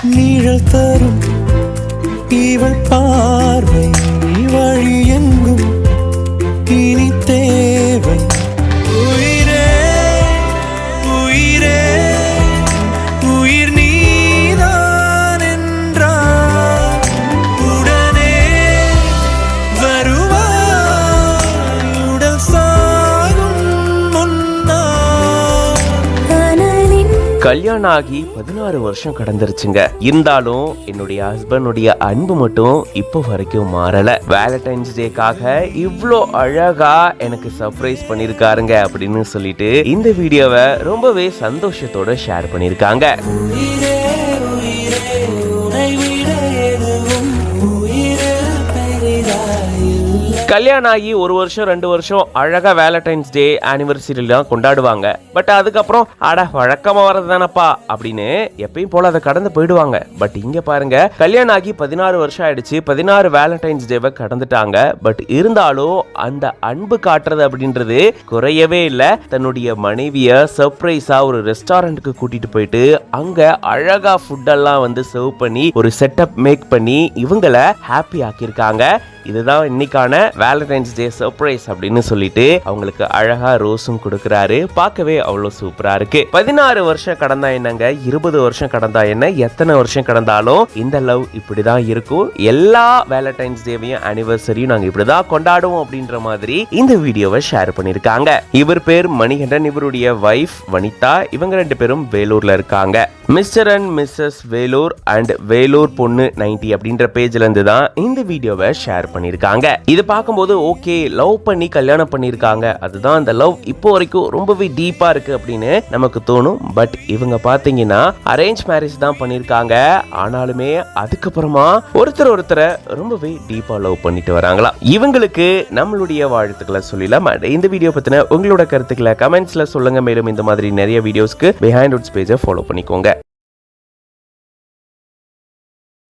நீழல் தரும் இவள் பார்வை வழி எங்கும் இனி தேவை. உயிரே உயிரே உயிர் நீதான் என்றால் உடனே வருவாய் உடல் சாகும் முன்னால். கல்யாணம் ஆகி 16 வருஷம் கடந்துருச்சுங்க. இருந்தாலும் என்னுடைய ஹஸ்பண்டுடைய அன்பு மட்டும் இப்போ வரைக்கும் மாறல. வேலண்டைன்ஸ் டேக்காக இவ்ளோ அழகா எனக்கு சர்ப்ரைஸ் பண்ணிருக்காருங்க அப்படின்னு சொல்லிட்டு இந்த வீடியோவை ரொம்பவே சந்தோஷத்தோட ஷேர் பண்ணிருக்காங்க. கல்யாணம் ஆகி 1 வருஷம் 2 வருஷம் அழகா வேலண்டைன்ஸ் டே ஆனிவர்சரிலாம் கொண்டாடுவாங்க. பட் அதுக்கப்புறம் அட வழக்கமா வரதுதானப்பா அப்படின்னு எப்பயும் போல அதை கடந்து போயிடுவாங்க. பட் இங்க பாருங்க, கல்யாணம் ஆகி 16 வருஷம் ஆயிடுச்சு, 16 வேலண்டைன்ஸ் டேவை கடந்துட்டாங்க. பட் இருந்தாலும் அந்த அன்பு காட்டுறது அப்படின்றது குறையவே இல்லை. தன்னுடைய மனைவிய சர்ப்ரைஸா ஒரு ரெஸ்டாரண்ட்டுக்கு கூட்டிட்டு போயிட்டு அங்க அழகா ஃபுட்டெல்லாம் வந்து சர்வ் பண்ணி ஒரு செட்டப் மேக் பண்ணி இவங்களை ஹாப்பி ஆக்கியிருக்காங்க. இதுதான் இன்னைக்கான வேலண்டைன்ஸ் டே சர்ப்ரைஸ் அப்படின்னு சொல்லிட்டு அவங்களுக்கு அழகா ரோஸும் கொடுக்கறாரு. பார்க்கவே அவ்வளவு சூப்பரா இருக்கு. 16 வருஷம் கடந்தா என்னங்க, 20 வருஷம் கடந்தா என்ன, எத்தனை வருஷம் கடந்தாலும் இந்த லவ் இப்படிதான் இருக்கும். எல்லா வேலண்டைன்ஸ் டேவையும் ஆனிவர்சரியும் நாங்க இப்படிதான் கொண்டாடுவோம் அப்படின்ற மாதிரி இந்த வீடியோவை ஷேர் பண்ணிருக்காங்க. இவர் பேர் மணிகண்டன், இவருடைய வைஃப் வனிதா. இவங்க 2 பேரும் வேலூர்ல இருக்காங்க. Mister and missus Vellore and Vellore பொண்ணு 90 அப்படின்ற பேஜ்ல இருந்து தான் இந்த வீடியோவை ஷேர் பண்ணிருக்காங்க. இது பார்க்கும்போது ஓகே, லவ் பண்ணி கல்யாணம் பண்ணிருக்காங்க, அதுதான் அந்த லவ் இப்போ வரைக்கும் ரொம்பவே டீப்பா இருக்கு அப்படின்னு நமக்கு தோணும். பட் இவங்க பாத்தீங்கன்னா அரேஞ்ச் மேரேஜ் தான் பண்ணிருக்காங்க. ஆனாலுமே அதுக்கப்புறமா ஒருத்தரை ரொம்பவே டீப்பா லவ் பண்ணிட்டு வராங்களாம். இவங்களுக்கு நம்மளுடைய வாழ்த்துக்களை சொல்லலாம். இந்த வீடியோ பத்தின உங்களோட கருத்துக்களை கமெண்ட்ஸ்ல சொல்லுங்க. மேலும் இந்த மாதிரி நிறைய வீடியோஸ்க்கு பிஹைண்ட் வுட்ஸ் பேஜை ஃபாலோ பண்ணிக்கோங்க.